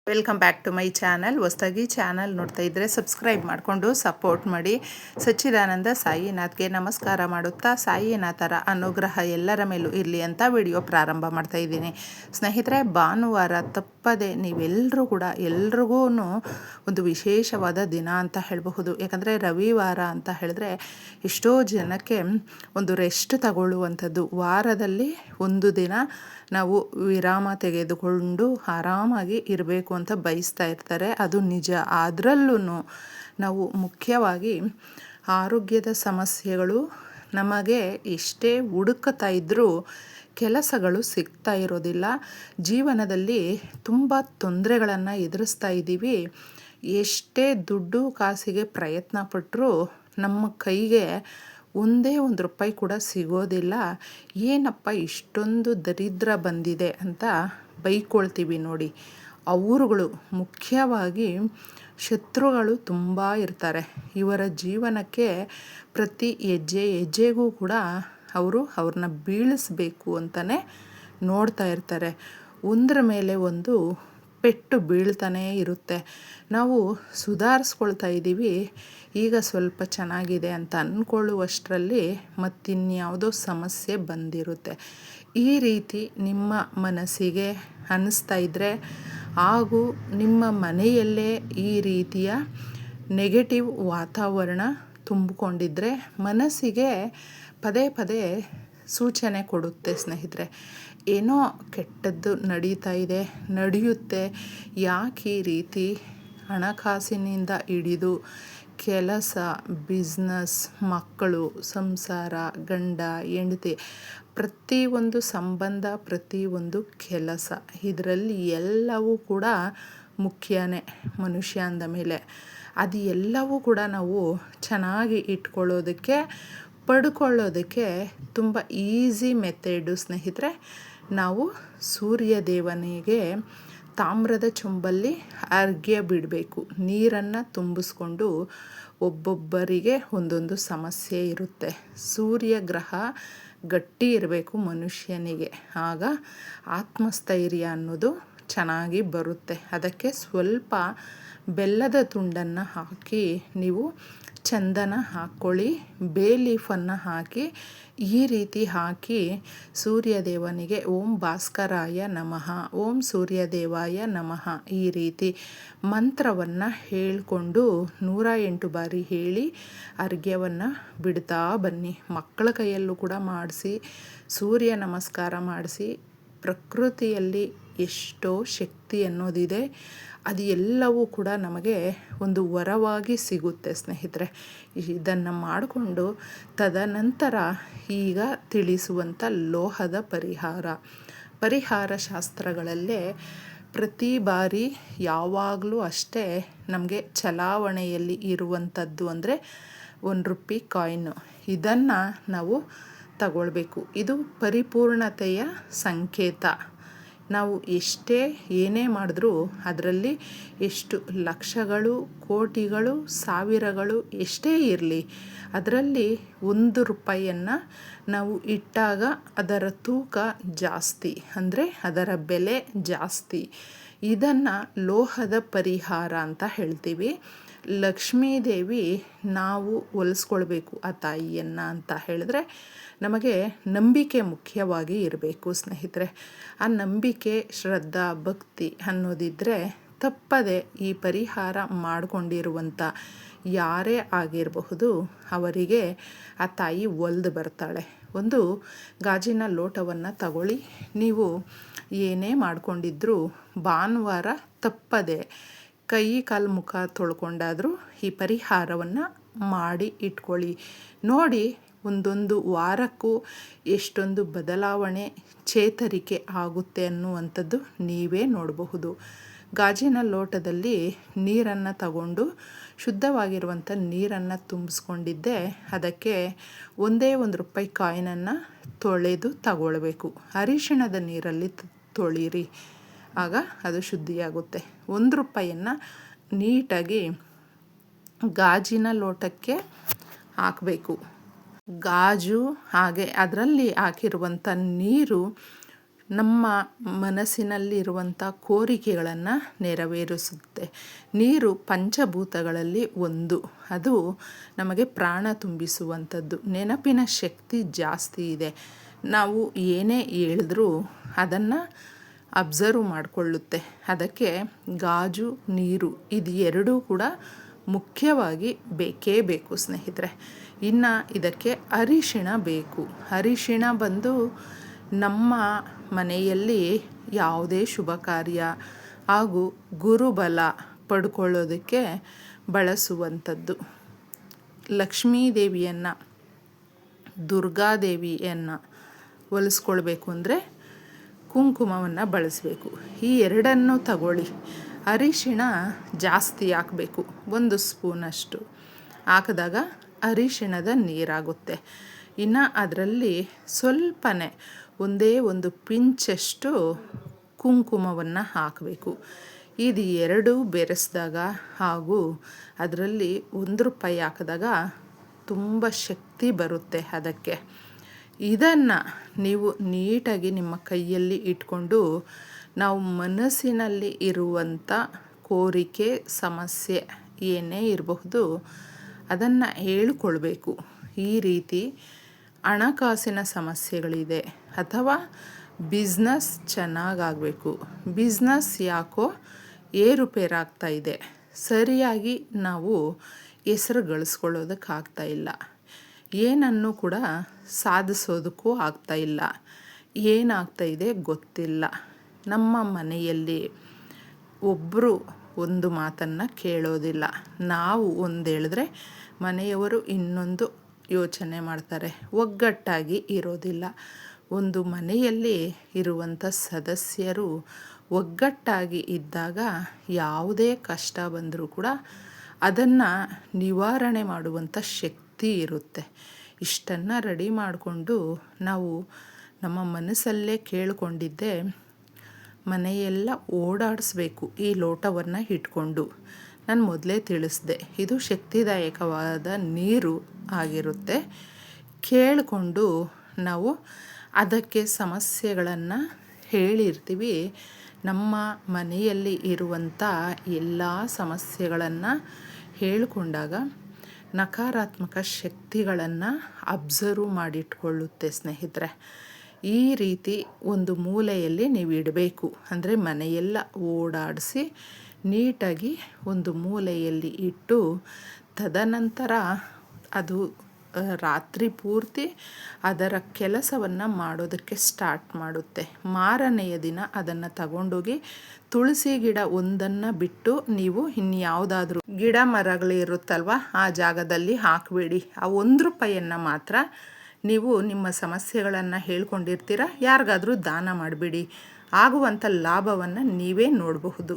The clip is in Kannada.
Welcome back to my channel. ಹೊಸದಾಗಿ ಚಾನಲ್ ನೋಡ್ತಾ ಇದ್ದರೆ ಸಬ್ಸ್ಕ್ರೈಬ್ ಮಾಡಿಕೊಂಡು ಸಪೋರ್ಟ್ ಮಾಡಿ. ಸಚ್ಚಿದಾನಂದ ಸಾಯಿನಾಥ್ಗೆ ನಮಸ್ಕಾರ ಮಾಡುತ್ತಾ ಸಾಯಿನಾಥರ ಅನುಗ್ರಹ ಎಲ್ಲರ ಮೇಲೂ ಇರಲಿ ಅಂತ ವಿಡಿಯೋ ಪ್ರಾರಂಭ ಮಾಡ್ತಾ ಇದ್ದೀನಿ. ಸ್ನೇಹಿತರೆ, ಭಾನುವಾರ ತಪ್ಪದೆ ನೀವೆಲ್ಲರೂ ಕೂಡ ಎಲ್ರಿಗೂ ಒಂದು ವಿಶೇಷವಾದ ದಿನ ಅಂತ ಹೇಳಬಹುದು. ಯಾಕಂದರೆ ರವಿವಾರ ಅಂತ ಹೇಳಿದ್ರೆ ಎಷ್ಟೋ ಜನಕ್ಕೆ ಒಂದು ರೆಸ್ಟ್ ತಗೊಳ್ಳುವಂಥದ್ದು. ವಾರದಲ್ಲಿ ಒಂದು ದಿನ ನಾವು ವಿರಾಮ ತೆಗೆದುಕೊಂಡು ಆರಾಮಾಗಿ ಇರಬೇಕು ಅಂತ ಬಯಸ್ತಾ ಇರ್ತಾರೆ. ಅದು ನಿಜ. ಅದರಲ್ಲೂ ನಾವು ಮುಖ್ಯವಾಗಿ ಆರೋಗ್ಯದ ಸಮಸ್ಯೆಗಳು ನಮಗೆ ಎಷ್ಟೇ ಹುಡುಕ್ತಾ ಇದ್ದರೂ ಕೆಲಸಗಳು ಸಿಗ್ತಾ ಇರೋದಿಲ್ಲ. ಜೀವನದಲ್ಲಿ ತುಂಬ ತೊಂದರೆಗಳನ್ನು ಎದುರಿಸ್ತಾ ಇದ್ದೀವಿ. ಎಷ್ಟೇ ದುಡ್ಡು ಕಾಸಿಗೆ ಪ್ರಯತ್ನ ಪಟ್ಟರೂ ನಮ್ಮ ಕೈಗೆ ಒಂದೇ ಒಂದು ರೂಪಾಯಿ ಕೂಡ ಸಿಗೋದಿಲ್ಲ. ಏನಪ್ಪ ಇಷ್ಟೊಂದು ದರಿದ್ರ ಬಂದಿದೆ ಅಂತ ಬೈಕೊಳ್ತೀವಿ ನೋಡಿ. ಅವರುಗಳು ಮುಖ್ಯವಾಗಿ ಶತ್ರುಗಳು ತುಂಬ ಇರ್ತಾರೆ. ಇವರ ಜೀವನಕ್ಕೆ ಪ್ರತಿ ಹೆಜ್ಜೆಗೂ ಕೂಡ ಅವ್ರನ್ನ ಬೀಳಿಸ್ಬೇಕು ಅಂತಲೇ ನೋಡ್ತಾ ಇರ್ತಾರೆ. ಒಂದರ ಮೇಲೆ ಒಂದು ಪೆಟ್ಟು ಬೀಳ್ತಾನೇ ಇರುತ್ತೆ. ನಾವು ಸುಧಾರಿಸ್ಕೊಳ್ತಾ ಇದ್ದೀವಿ, ಈಗ ಸ್ವಲ್ಪ ಚೆನ್ನಾಗಿದೆ ಅಂತ ಅಂದ್ಕೊಳ್ಳುವಷ್ಟರಲ್ಲಿ ಮತ್ತಿನ್ಯಾವುದೋ ಸಮಸ್ಯೆ ಬಂದಿರುತ್ತೆ. ಈ ರೀತಿ ನಿಮ್ಮ ಮನಸ್ಸಿಗೆ ಅನ್ನಿಸ್ತಾ ಇದ್ದರೆ ಹಾಗೂ ನಿಮ್ಮ ಮನೆಯಲ್ಲೇ ಈ ರೀತಿಯ ನೆಗೆಟಿವ್ ವಾತಾವರಣ ತುಂಬಿಕೊಂಡಿದ್ದರೆ ಮನಸ್ಸಿಗೆ ಪದೇ ಪದೇ ಸೂಚನೆ ಕೊಡುತ್ತೆ. ಸ್ನೇಹಿತರೆ, ಏನೋ ಕೆಟ್ಟದ್ದು ನಡೀತಾ ಇದೆ, ನಡೆಯುತ್ತೆ, ಯಾಕೆ ಈ ರೀತಿ ಹಣಕಾಸಿನಿಂದ ಹಿಡಿದು ಕೆಲಸ, ಬಿಸ್ನೆಸ್, ಮಕ್ಕಳು, ಸಂಸಾರ, ಗಂಡ ಹೆಂಡತಿ, ಪ್ರತಿಯೊಂದು ಸಂಬಂಧ, ಪ್ರತಿಯೊಂದು ಕೆಲಸ, ಇದರಲ್ಲಿ ಎಲ್ಲವೂ ಕೂಡ ಮುಖ್ಯನೇ ಮನುಷ್ಯ ಅಂದ ಮೇಲೆ. ಅದು ಎಲ್ಲವೂ ಕೂಡ ನಾವು ಚೆನ್ನಾಗಿ ಇಟ್ಕೊಳ್ಳೋದಕ್ಕೆ, ಪಡ್ಕೊಳ್ಳೋದಕ್ಕೆ ತುಂಬ ಈಸಿ ಮೆಥಡು ಸ್ನೇಹಿತರೆ. ನಾವು ಸೂರ್ಯ ದೇವನಿಗೆ ತಾಮ್ರದ ಚೊಂಬಲ್ಲಿ ಅರ್ಘ್ಯ ಬಿಡಬೇಕು. ನೀರನ್ನು ತುಂಬಿಸ್ಕೊಂಡು ಒಬ್ಬೊಬ್ಬರಿಗೆ ಒಂದೊಂದು ಸಮಸ್ಯೆ ಇರುತ್ತೆ. ಸೂರ್ಯ ಗ್ರಹ ಗಟ್ಟಿ ಇರಬೇಕು ಮನುಷ್ಯನಿಗೆ, ಆಗ ಆತ್ಮಸ್ಥೈರ್ಯ ಅನ್ನೋದು ಚೆನ್ನಾಗಿ ಬರುತ್ತೆ. ಅದಕ್ಕೆ ಸ್ವಲ್ಪ ಬೆಲ್ಲದ ತುಂಡನ್ನು ಹಾಕಿ ನೀವು ಚಂದನ ಹಾಕ್ಕೊಳ್ಳಿ, ಬೇ ಲೀಫನ್ನು ಹಾಕಿ ಈ ರೀತಿ ಹಾಕಿ ಸೂರ್ಯದೇವನಿಗೆ ಓಂ ಭಾಸ್ಕರಾಯ ನಮಃ, ಓಂ ಸೂರ್ಯದೇವಾಯ ನಮಃ ಈ ರೀತಿ ಮಂತ್ರವನ್ನು ಹೇಳಿಕೊಂಡು 108 ಬಾರಿ ಹೇಳಿ ಅರ್ಘ್ಯವನ್ನು ಬಿಡ್ತಾ ಬನ್ನಿ. ಮಕ್ಕಳ ಕೈಯಲ್ಲೂ ಕೂಡ ಮಾಡಿಸಿ ಸೂರ್ಯ ನಮಸ್ಕಾರ ಮಾಡಿಸಿ. ಪ್ರಕೃತಿಯಲ್ಲಿ ಎಷ್ಟೋ ಶಕ್ತಿ ಅನ್ನೋದಿದೆ, ಅದು ಎಲ್ಲವೂ ಕೂಡ ನಮಗೆ ಒಂದು ವರವಾಗಿ ಸಿಗುತ್ತೆ ಸ್ನೇಹಿತರೆ. ಇದನ್ನು ಮಾಡಿಕೊಂಡು ತದನಂತರ ಈಗ ತಿಳಿಸುವಂಥ ಲೋಹದ ಪರಿಹಾರ ಶಾಸ್ತ್ರಗಳಲ್ಲೇ ಪ್ರತಿ ಬಾರಿ ಯಾವಾಗಲೂ ಅಷ್ಟೇ ನಮಗೆ ಚಲಾವಣೆಯಲ್ಲಿ ಇರುವಂಥದ್ದು ಅಂದರೆ 1 ರೂಪಾಯಿ ಕಾಯಿನು. ಇದನ್ನು ನಾವು ತಗೊಳ್ಬೇಕು. ಇದು ಪರಿಪೂರ್ಣತೆಯ ಸಂಕೇತ. ನಾವು ಏನೇ ಮಾಡಿದ್ರೂ ಅದರಲ್ಲಿ ಎಷ್ಟು ಲಕ್ಷಗಳು, ಕೋಟಿಗಳು, ಸಾವಿರಗಳು ಎಷ್ಟೇ ಇರಲಿ, ಅದರಲ್ಲಿ 1 ರೂಪಾಯಿಯನ್ನು ನಾವು ಇಟ್ಟಾಗ ಅದರ ತೂಕ ಜಾಸ್ತಿ, ಅಂದರೆ ಅದರ ಬೆಲೆ ಜಾಸ್ತಿ. ಇದನ್ನು ಲೋಹದ ಪರಿಹಾರ ಅಂತ ಹೇಳ್ತೀವಿ. ಲಕ್ಷ್ಮೀದೇವಿ ನಾವು ಒಲಿಸ್ಕೊಳ್ಬೇಕು ಆ ತಾಯಿಯನ್ನು ಅಂತ ಹೇಳಿದ್ರೆ ನಮಗೆ ನಂಬಿಕೆ ಮುಖ್ಯವಾಗಿ ಇರಬೇಕು ಸ್ನೇಹಿತರೆ. ಆ ನಂಬಿಕೆ, ಶ್ರದ್ಧಾ, ಭಕ್ತಿ ಅನ್ನೋದಿದ್ದರೆ ತಪ್ಪದೆ ಈ ಪರಿಹಾರ ಮಾಡಿಕೊಂಡಿರುವಂಥ ಯಾರೇ ಆಗಿರಬಹುದು ಅವರಿಗೆ ಆ ತಾಯಿ ಒಲ್ದು ಬರ್ತಾಳೆ. ಒಂದು ಗಾಜಿನ ಲೋಟವನ್ನು ತಗೊಳ್ಳಿ. ನೀವು ಏನೇ ಮಾಡಿಕೊಂಡಿದ್ರೂ ಭಾನುವಾರ ತಪ್ಪದೆ ಕೈ ಕಾಲು ಮುಖ ತೊಳ್ಕೊಂಡಾದರೂ ಈ ಪರಿಹಾರವನ್ನು ಮಾಡಿ ಇಟ್ಕೊಳ್ಳಿ. ನೋಡಿ, ಒಂದೊಂದು ವಾರಕ್ಕೂ ಎಷ್ಟೊಂದು ಬದಲಾವಣೆ, ಚೇತರಿಕೆ ಆಗುತ್ತೆ ಅನ್ನುವಂಥದ್ದು ನೀವೇ ನೋಡಬಹುದು. ಗಾಜಿನ ಲೋಟದಲ್ಲಿ ನೀರನ್ನು ತಗೊಂಡು ಶುದ್ಧವಾಗಿರುವಂಥ ನೀರನ್ನು ತುಂಬಿಸ್ಕೊಂಡಿದ್ದೆ ಅದಕ್ಕೆ ಒಂದೇ 1 ರೂಪಾಯಿ ಕಾಯಿನನ್ನು ತೊಳೆದು ತಗೊಳ್ಬೇಕು. ಅರಿಶಿಣದ ನೀರಲ್ಲಿ ತೊಳಿರಿ, ಆಗ ಅದು ಶುದ್ಧಿಯಾಗುತ್ತೆ. 1 ರೂಪಾಯಿಯನ್ನು ನೀಟಾಗಿ ಗಾಜಿನ ಲೋಟಕ್ಕೆ ಹಾಕಬೇಕು. ಗಾಜು ಹಾಗೆ ಅದರಲ್ಲಿ ಹಾಕಿರುವಂಥ ನೀರು ನಮ್ಮ ಮನಸ್ಸಿನಲ್ಲಿರುವಂಥ ಕೋರಿಕೆಗಳನ್ನು ನೆರವೇರಿಸುತ್ತೆ. ನೀರು ಪಂಚಭೂತಗಳಲ್ಲಿ ಒಂದು. ಅದು ನಮಗೆ ಪ್ರಾಣ ತುಂಬಿಸುವಂಥದ್ದು. ನೆನಪಿನ ಶಕ್ತಿ ಜಾಸ್ತಿ ಇದೆ. ನಾವು ಏನೇ ಹೇಳಿದ್ರೂ ಅದನ್ನು ಅಬ್ಸರ್ವ್ ಮಾಡಿಕೊಳ್ಳುತ್ತೆ. ಅದಕ್ಕೆ ಗಾಜು, ನೀರು ಇದು ಎರಡೂ ಕೂಡ ಮುಖ್ಯವಾಗಿ ಬೇಕೇ ಬೇಕು ಸ್ನೇಹಿತರೆ. ಇನ್ನು ಇದಕ್ಕೆ ಅರಿಶಿಣ ಬೇಕು. ಅರಿಶಿಣ ಬಂದು ನಮ್ಮ ಮನೆಯಲ್ಲಿ ಯಾವುದೇ ಶುಭ ಕಾರ್ಯ ಹಾಗೂ ಗುರುಬಲ ಪಡ್ಕೊಳ್ಳೋದಕ್ಕೆ ಬಳಸುವಂಥದ್ದು. ಲಕ್ಷ್ಮೀದೇವಿಯನ್ನು, ದುರ್ಗಾದೇವಿಯನ್ನು ಒಲಿಸ್ಕೊಳ್ಬೇಕು ಅಂದರೆ ಕುಂಕುಮವನ್ನು ಬಳಸಬೇಕು. ಈ ಎರಡನ್ನು ತಗೊಳ್ಳಿ. ಅರಿಶಿಣ ಜಾಸ್ತಿ ಹಾಕಬೇಕು, 1 ಸ್ಪೂನಷ್ಟು ಹಾಕಿದಾಗ ಅರಿಶಿಣದ ನೀರಾಗುತ್ತೆ. ಇನ್ನು ಅದರಲ್ಲಿ ಸ್ವಲ್ಪನೇ ಒಂದೇ ಒಂದು ಪಿಂಚಷ್ಟು ಕುಂಕುಮವನ್ನು ಹಾಕಬೇಕು. ಇದು ಎರಡೂ ಬೆರೆಸಿದಾಗ ಹಾಗೂ ಅದರಲ್ಲಿ ₹1 ಹಾಕಿದಾಗ ತುಂಬ ಶಕ್ತಿ ಬರುತ್ತೆ. ಅದಕ್ಕೆ ಇದನ್ನು ನೀವು ನೀಟಾಗಿ ನಿಮ್ಮ ಕೈಯಲ್ಲಿ ಇಟ್ಕೊಂಡು ನಾವು ಮನಸ್ಸಿನಲ್ಲಿ ಇರುವಂಥ ಕೋರಿಕೆ, ಸಮಸ್ಯೆ ಏನೇ ಇರಬಹುದು ಅದನ್ನು ಹೇಳಿಕೊಳ್ಬೇಕು. ಈ ರೀತಿ ಹಣಕಾಸಿನ ಸಮಸ್ಯೆಗಳಿದೆ ಅಥವಾ ಬಿಸ್ನೆಸ್ ಚೆನ್ನಾಗಾಗಬೇಕು, ಬಿಸ್ನೆಸ್ ಯಾಕೋ ಏರುಪೇರಾಗ್ತಾಯಿದೆ, ಸರಿಯಾಗಿ ನಾವು ಹೆಸರು ಗಳಿಸ್ಕೊಳ್ಳೋದಕ್ಕಾಗ್ತಾಯಿಲ್ಲ, ಏನನ್ನು ಕೂಡ ಸಾಧಿಸೋದಕ್ಕೂ ಆಗ್ತಾಯಿಲ್ಲ, ಏನಾಗ್ತಾಯಿದೆ ಗೊತ್ತಿಲ್ಲ. ನಮ್ಮ ಮನೆಯಲ್ಲಿ ಒಬ್ಬರು ಒಂದು ಮಾತನ್ನು ಕೇಳೋದಿಲ್ಲ. ನಾವು ಒಂದು ಹೇಳಿದ್ರೆ ಮನೆಯವರು ಇನ್ನೊಂದು ಯೋಚನೆ ಮಾಡ್ತಾರೆ. ಒಗ್ಗಟ್ಟಾಗಿ ಇರೋದಿಲ್ಲ. ಒಂದು ಮನೆಯಲ್ಲಿ ಇರುವಂಥ ಸದಸ್ಯರು ಒಗ್ಗಟ್ಟಾಗಿ ಇದ್ದಾಗ ಯಾವುದೇ ಕಷ್ಟ ಬಂದರೂ ಕೂಡ ಅದನ್ನು ನಿವಾರಣೆ ಮಾಡುವಂಥ ಶಕ್ತಿ ಇರುತ್ತೆ. ಇಷ್ಟನ್ನು ರೆಡಿ ಮಾಡಿಕೊಂಡು ನಾವು ನಮ್ಮ ಮನಸ್ಸಲ್ಲೇ ಕೇಳಿಕೊಂಡಿದ್ದೆ ಮನೆಯೆಲ್ಲ ಓಡಾಡಿಸ್ಬೇಕು. ಈ ಲೋಟವನ್ನು ಇಟ್ಕೊಂಡು ನಾನು ಮೊದಲೇ ತಿಳಿಸಿದೆ, ಇದು ಶಕ್ತಿದಾಯಕವಾದ ನೀರು ಆಗಿರುತ್ತೆ. ಕೇಳಿಕೊಂಡು ನಾವು ಅದಕ್ಕೆ ಸಮಸ್ಯೆಗಳನ್ನು ಹೇಳಿರ್ತೀವಿ. ನಮ್ಮ ಮನೆಯಲ್ಲಿ ಇರುವಂಥ ಎಲ್ಲ ಸಮಸ್ಯೆಗಳನ್ನು ಹೇಳಿಕೊಂಡಾಗ ನಕಾರಾತ್ಮಕ ಶಕ್ತಿಗಳನ್ನು ಅಬ್ಸರ್ವ್ ಮಾಡಿಟ್ಕೊಳ್ಳುತ್ತೆ ಸ್ನೇಹಿತರೆ. ಈ ರೀತಿ ಒಂದು ಮೂಲೆಯಲ್ಲಿ ನೀವು ಇಡಬೇಕು. ಅಂದರೆ ಮನೆಯೆಲ್ಲ ಓಡಾಡಿಸಿ ನೀಟಾಗಿ ಒಂದು ಮೂಲೆಯಲ್ಲಿ ಇಟ್ಟು ತದನಂತರ ಅದು ರಾತ್ರಿ ಪೂರ್ತಿ ಅದರ ಕೆಲಸವನ್ನು ಮಾಡೋದಕ್ಕೆ ಸ್ಟಾರ್ಟ್ ಮಾಡುತ್ತೆ. ಮಾರನೆಯ ದಿನ ಅದನ್ನು ತಗೊಂಡೋಗಿ ತುಳಸಿ ಗಿಡ ಒಂದನ್ನು ಬಿಟ್ಟು ನೀವು ಇನ್ಯಾವುದಾದ್ರೂ ಗಿಡ ಮರಗಳಿರುತ್ತಲ್ವ ಆ ಜಾಗದಲ್ಲಿ ಹಾಕಬೇಡಿ. ಆ ₹1 ಮಾತ್ರ ನೀವು ನಿಮ್ಮ ಸಮಸ್ಯೆಗಳನ್ನು ಹೇಳ್ಕೊಂಡಿರ್ತೀರ, ಯಾರಿಗಾದರೂ ದಾನ ಮಾಡಿಬಿಡಿ. ಆಗುವಂಥ ಲಾಭವನ್ನು ನೀವೇ ನೋಡಬಹುದು.